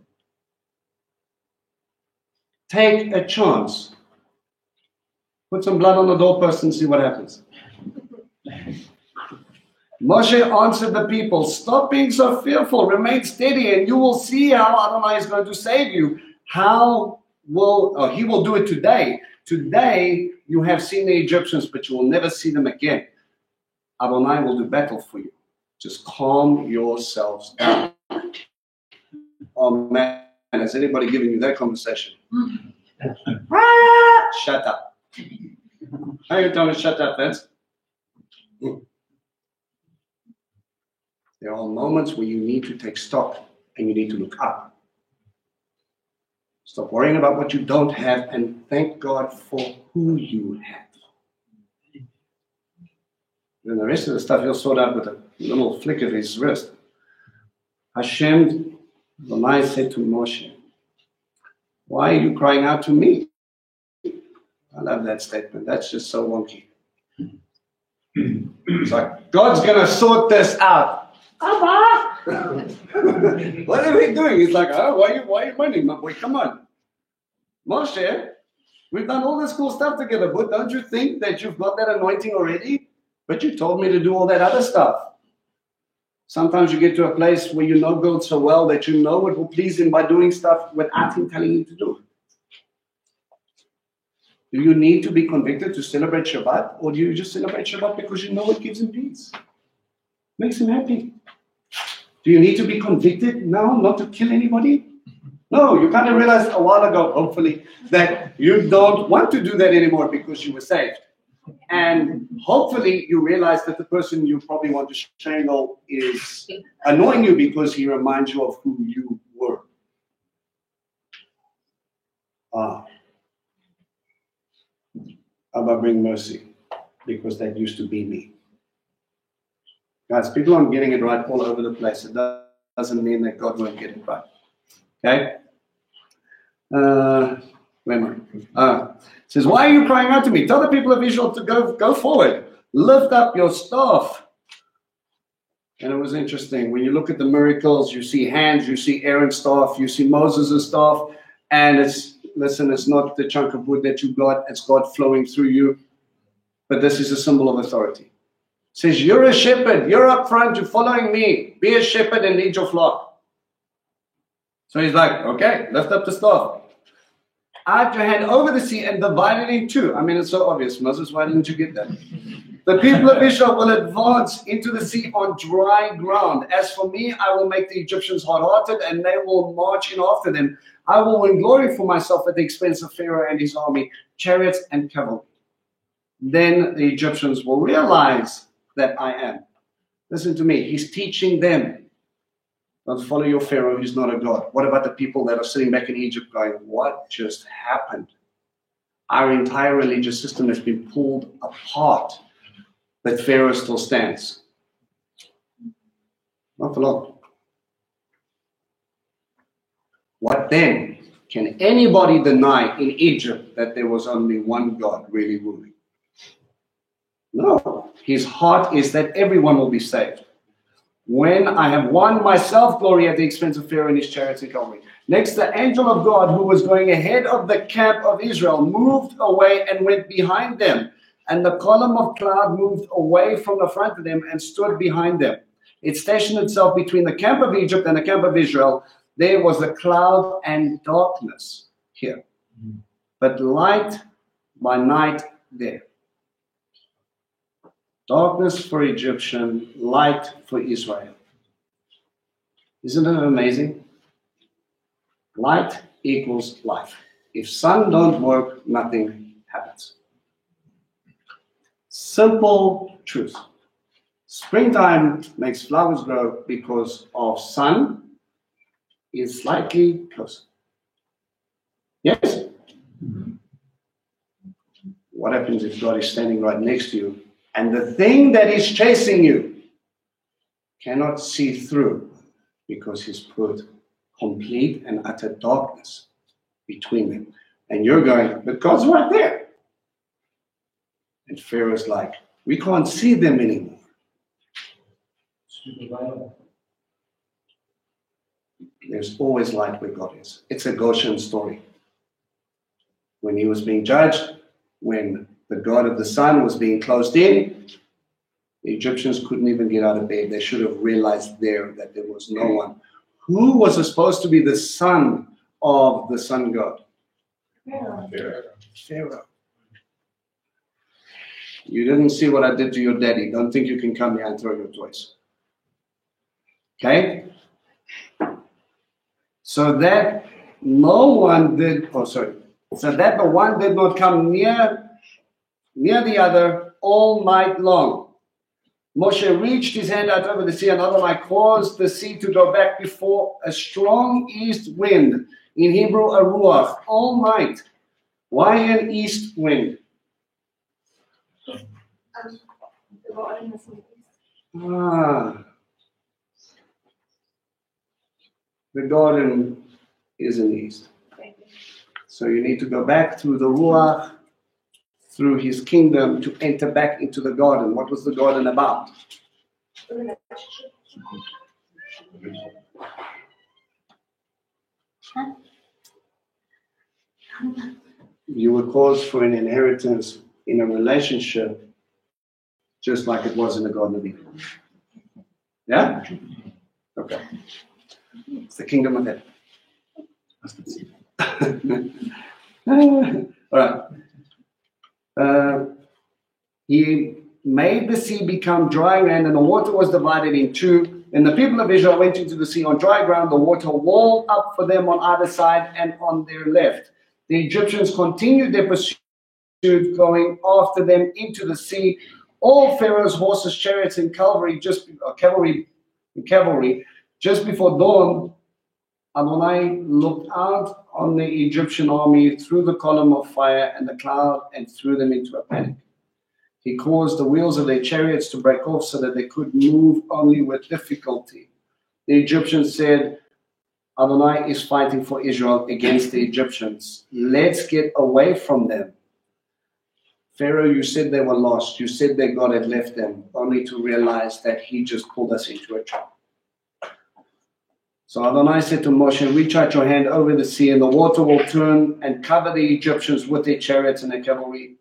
Take a chance. Put some blood on the doorpost and see what happens. Moshe answered the people, stop being so fearful, remain steady, and you will see how Adonai is going to save you. He will do it today. Today, you have seen the Egyptians, but you will never see them again. Adonai will do battle for you. Just calm yourselves down. Oh man, has anybody given you that conversation? Shut up. How are you telling me shut up, Vince? There are moments where you need to take stock and you need to look up. Stop worrying about what you don't have and thank God for who you have. And the rest of the stuff he'll sort out with a little flick of his wrist. Hashem, Adonai said to Moshe, why are you crying out to me? I love that statement. That's just so wonky. It's like, God's going to sort this out. What are we doing? He's like, oh, why are you running, my boy? Come on. Moshe, we've done all this cool stuff together, but don't you think that you've got that anointing already? But you told me to do all that other stuff. Sometimes you get to a place where you know God so well that you know it will please him by doing stuff without him telling you to do it. Do you need to be convicted to celebrate Shabbat, or do you just celebrate Shabbat because you know it gives him peace? Makes him happy. Do you need to be convicted now not to kill anybody? No, you kind of realized a while ago, hopefully, that you don't want to do that anymore because you were saved. And hopefully you realize that the person you probably want to strangle is annoying you because he reminds you of who you were. Abba, bring mercy, because that used to be me. Guys, people aren't getting it right all over the place. It doesn't mean that God won't get it right. Okay? Where am I? It says, why are you crying out to me? Tell the people of Israel to go forward. Lift up your staff. And it was interesting. When you look at the miracles, you see hands, you see Aaron's staff, you see Moses' staff, and it's not the chunk of wood that you got, it's God flowing through you. But this is a symbol of authority. It says, you're a shepherd, you're up front, you're following me. Be a shepherd and lead your flock. So he's like, okay, lift up the staff. Out your hand over the sea and divide it in two. I mean, it's so obvious. Moses, why didn't you get that? The people of Israel will advance into the sea on dry ground. As for me, I will make the Egyptians hard-hearted, and they will march in after them. I will win glory for myself at the expense of Pharaoh and his army, chariots and cavalry. Then the Egyptians will realize that I am. Listen to me. He's teaching them. Don't follow your Pharaoh, he's not a God. What about the people that are sitting back in Egypt going, what just happened? Our entire religious system has been pulled apart, but Pharaoh still stands. Not for long. What then? Can anybody deny in Egypt that there was only one God really ruling? No. His heart is that everyone will be saved. When I have won myself glory at the expense of Pharaoh and his chariots and cavalry. Next, the angel of God, who was going ahead of the camp of Israel, moved away and went behind them. And the column of cloud moved away from the front of them and stood behind them. It stationed itself between the camp of Egypt and the camp of Israel. There was a cloud and darkness here, but light by night there. Darkness for Egyptian, light for Israel. Isn't it amazing? Light equals life. If sun don't work, nothing happens. Simple truth. Springtime makes flowers grow because of sun is slightly closer. Yes? What happens if God is standing right next to you and the thing that is chasing you cannot see through because he's put complete and utter darkness between them? And you're going, but God's right there. And Pharaoh's like, we can't see them anymore. There's always light where God is. It's a Goshen story. When he was being judged, when the God of the sun was being closed in, the Egyptians couldn't even get out of bed. They should have realized there that there was no one. Who was supposed to be the son of the sun god? Pharaoh. You didn't see what I did to your daddy. Don't think you can come here and throw your toys. Okay? So that no one did, so that the one did not come near the other all night long. Moshe reached his hand out over the sea, and Adonai caused the sea to go back before a strong east wind, in Hebrew a ruach, all night. Why an east wind? The garden is in the east. So you need to go back through the ruach, through his kingdom, to enter back into the garden. What was the garden about? You were caused for an inheritance in a relationship, just like it was in the Garden of Eden. Yeah? Okay. It's the kingdom of heaven. All right. He made the sea become dry land, and the water was divided in two. And the people of Israel went into the sea on dry ground. The water walled up for them on either side and on their left. The Egyptians continued their pursuit, going after them into the sea. All Pharaoh's horses, chariots, and cavalry just before dawn, Adonai looked out on the Egyptian army through the column of fire and the cloud and threw them into a panic. He caused the wheels of their chariots to break off so that they could move only with difficulty. The Egyptians said, Adonai is fighting for Israel against the Egyptians. Let's get away from them. Pharaoh, you said they were lost. You said that God had left them, only to realize that he just pulled us into a trap. So Adonai said to Moshe, reach out your hand over the sea, and the water will turn and cover the Egyptians with their chariots and their cavalry.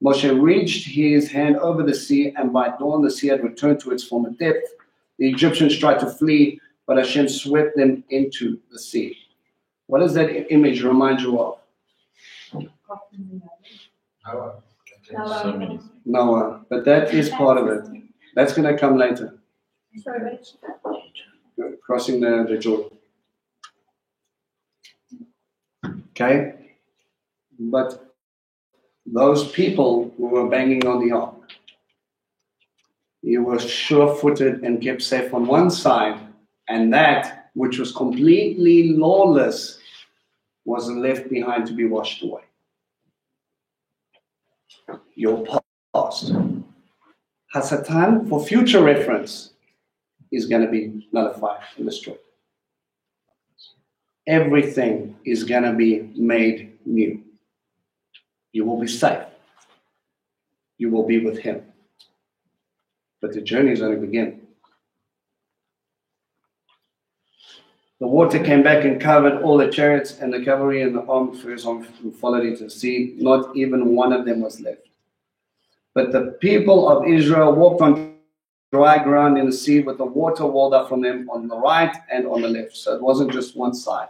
Moshe reached his hand over the sea, and by dawn the sea had returned to its former depth. The Egyptians tried to flee, but Hashem swept them into the sea. What does that image remind you of? Noah. But that is part of it. That's going to come later. Crossing the Jordan. Okay? But those people who were banging on the ark, you were sure-footed and kept safe on one side, and that which was completely lawless was left behind to be washed away. Your past. Hasatan, for future reference, is going to be nullified and destroyed. Everything is going to be made new. You will be safe. You will be with him. But the journey is only beginning. The water came back and covered all the chariots and the cavalry and the armed forces who followed into the sea. Not even one of them was left. But the people of Israel walked on dry ground in the sea with the water walled up from them on the right and on the left. So it wasn't just one side.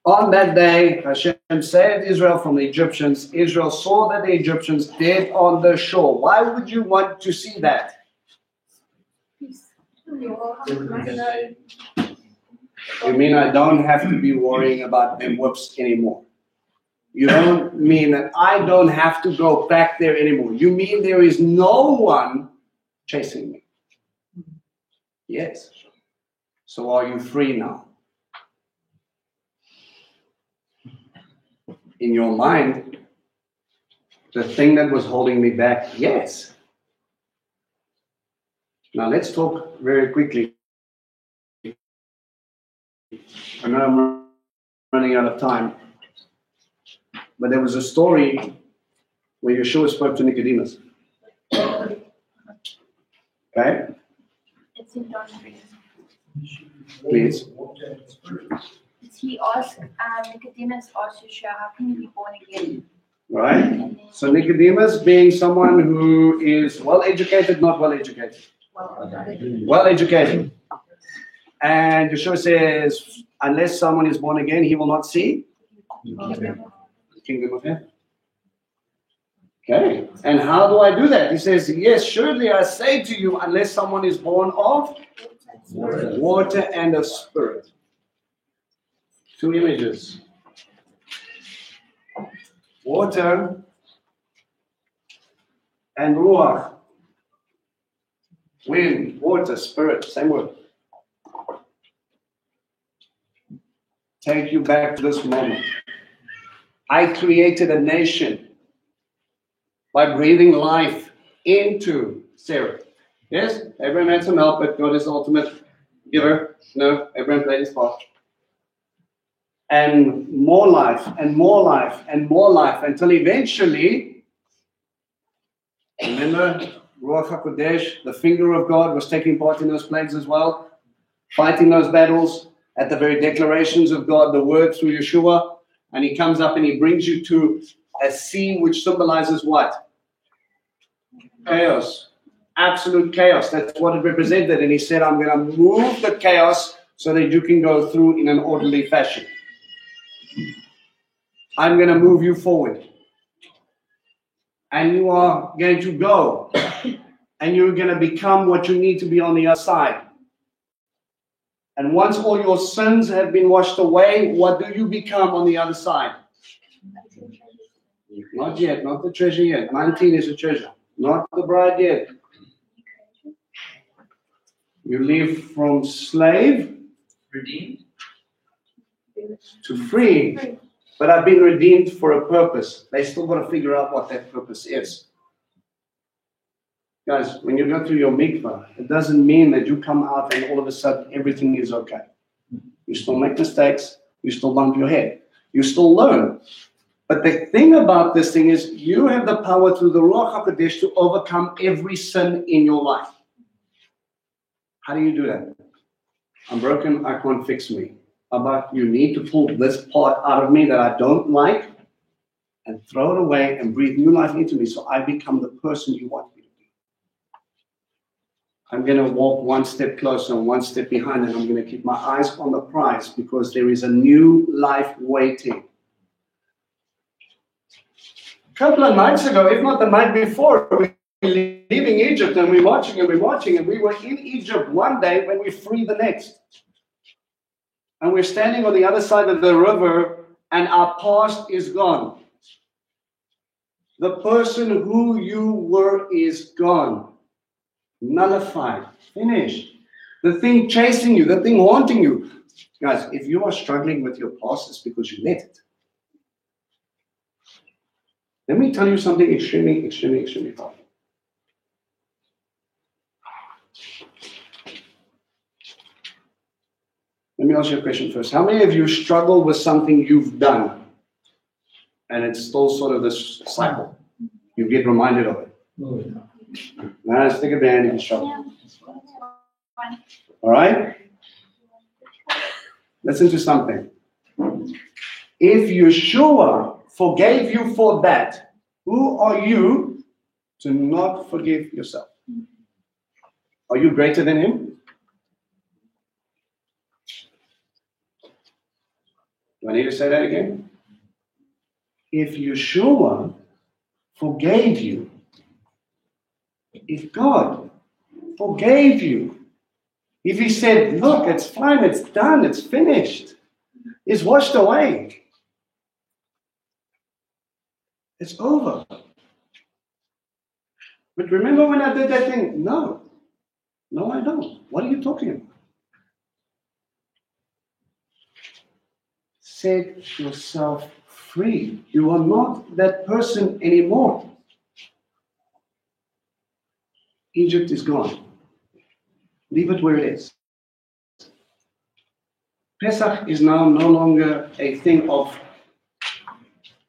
On that day, Hashem saved Israel from the Egyptians. Israel saw that the Egyptians dead on the shore. Why would you want to see that? You mean I don't have to be worrying about them whoops anymore? You don't mean that I don't have to go back there anymore. You mean there is no one chasing me? Yes. So are you free now? In your mind, the thing that was holding me back, yes. Now let's talk very quickly. I know I'm running out of time, but there was a story where Yeshua spoke to Nicodemus. Okay? It's in John 3. Please. He asked, Nicodemus asked Yeshua, how can you be born again? Right? And then, So Nicodemus being someone who is well educated, not well educated. Well educated. And Yeshua says, unless someone is born again, he will not see the kingdom of heaven. Okay. And how do I do that? He says, yes, surely I say to you, unless someone is born of water and of spirit. Two images. Water and ruach. Wind, water, spirit, same word. Take you back to this moment. I created a nation by breathing life into Sarah. Yes, Abraham had some help, but God is the ultimate giver. No, Abraham played his part. And more life, and more life, and more life, until eventually, remember, Ruach HaKodesh, the finger of God, was taking part in those plagues as well, fighting those battles at the very declarations of God, the word through Yeshua, and he comes up and he brings you to a sea which symbolizes what? Chaos. Absolute chaos. That's what it represented. And he said, I'm going to move the chaos so that you can go through in an orderly fashion. I'm going to move you forward. And you are going to go. And you're going to become what you need to be on the other side. And once all your sins have been washed away, what do you become on the other side? Not yet, not the treasure yet. 19 is a treasure. Not the bride yet. You leave from slave Redeemed. to free. But I've been redeemed for a purpose. They still got to figure out what that purpose is. Guys, when you go through your mikvah, it doesn't mean that you come out and all of a sudden everything is okay. You still make mistakes. You still bump your head. You still learn. But the thing about this thing is you have the power through the Ruach HaKodesh to overcome every sin in your life. How do you do that? I'm broken. I can't fix me. But you need to pull this part out of me that I don't like and throw it away and breathe new life into me so I become the person you want me to be. I'm going to walk one step closer and one step behind, and I'm going to keep my eyes on the prize because there is a new life waiting. A couple of nights ago, if not the night before, we were leaving Egypt and we're watching, and we were in Egypt one day when we free the next. And we're standing on the other side of the river, and our past is gone. The person who you were is gone. Nullified. Finished. The thing chasing you, the thing haunting you. Guys, if you are struggling with your past, it's because you let it. Let me tell you something extremely, extremely, extremely powerful. Let me ask you a question first. How many of you struggle with something you've done and it's still sort of this cycle? You get reminded of it. Now, stick a band in the struggle. All right? Listen to something. If Yeshua forgave you for that, who are you to not forgive yourself? Are you greater than him? Do I need to say that again? If Yeshua forgave you, if God forgave you, if he said, look, it's fine, it's done, it's finished, it's washed away, it's over. But remember when I did that thing? No, I don't. What are you talking about? Set yourself free. You are not that person anymore. Egypt is gone. Leave it where it is. Pesach is now no longer a thing of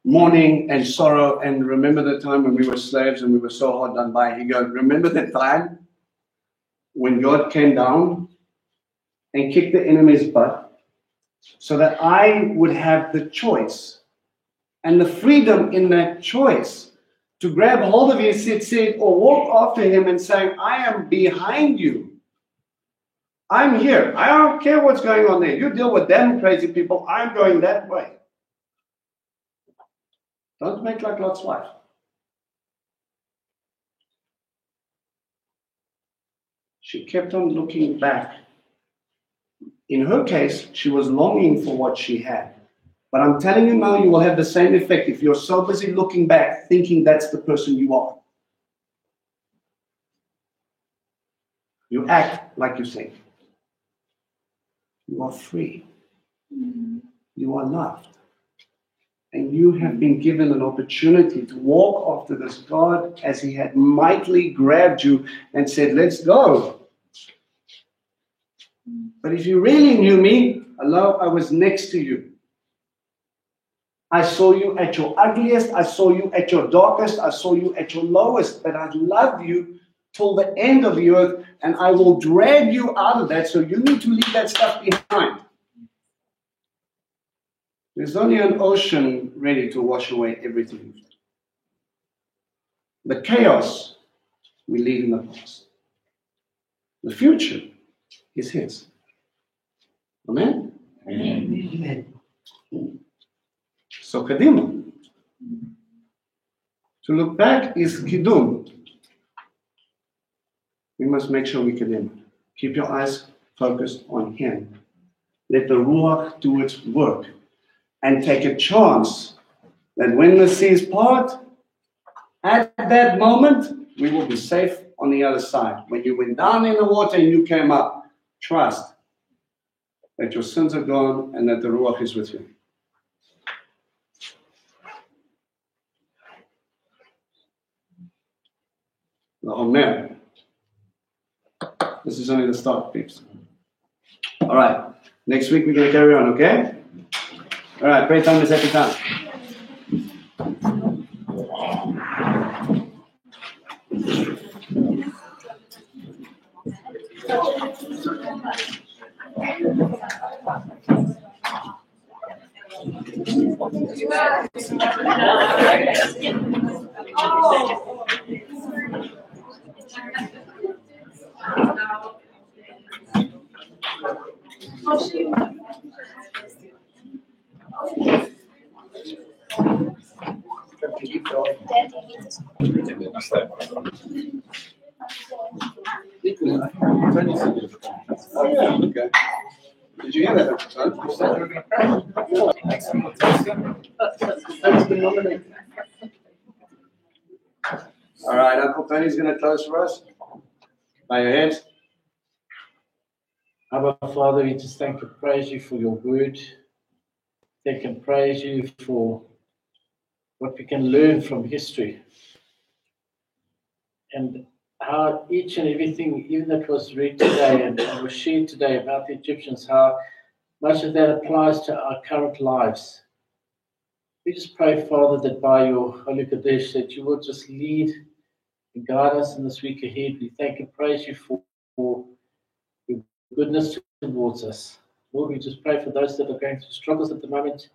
mourning and sorrow, and remember the time when we were slaves and we were so hard done by. He goes, remember the time when God came down and kicked the enemy's butt so that I would have the choice and the freedom in that choice to grab hold of his seat or walk after him and say, I am behind you. I'm here. I don't care what's going on there. You deal with them crazy people. I'm going that way. Don't make like Lot's wife. She kept on looking back. In her case, she was longing for what she had. But I'm telling you now, you will have the same effect if you're so busy looking back, thinking that's the person you are. You act like you think. You are free. You are loved. And you have been given an opportunity to walk after this God as he had mightily grabbed you and said, let's go. But if you really knew me, hello, I was next to you. I saw you at your ugliest. I saw you at your darkest. I saw you at your lowest. But I love you till the end of the earth, and I will drag you out of that. So you need to leave that stuff behind. There's only an ocean ready to wash away everything. The chaos we leave in the past. The future is his. Amen? Amen. So kadima. To look back is kidum. We must make sure we kadima. Keep your eyes focused on him. Let the Ruach do its work. And take a chance that when the seas part, at that moment, we will be safe on the other side. When you went down in the water and you came up, trust that your sins are gone and that the Ruach is with you. The Omer. This is only the start, peeps. All right. Next week we're going to carry on, okay? All right, pray time is every time. Okay. Did you hear that? All right, Uncle Tony's going to close for us. By your hands. Abba, Father, we just thank and praise you for your word. Thank and praise you for what we can learn from history. And how each and everything, even that was read today and was shared today about the Egyptians, how much of that applies to our current lives. We just pray, Father, that by your Holy Kodesh, that you will just lead and guide us in this week ahead. We thank and praise you for your goodness towards us. Lord, we just pray for those that are going through struggles at the moment.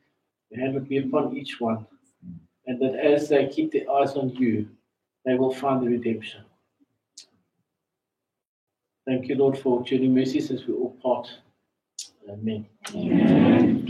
Your hand would be upon each one. And that as they keep their eyes on you, they will find the redemption. Thank you, Lord, for your mercies as we all part. Amen. Amen.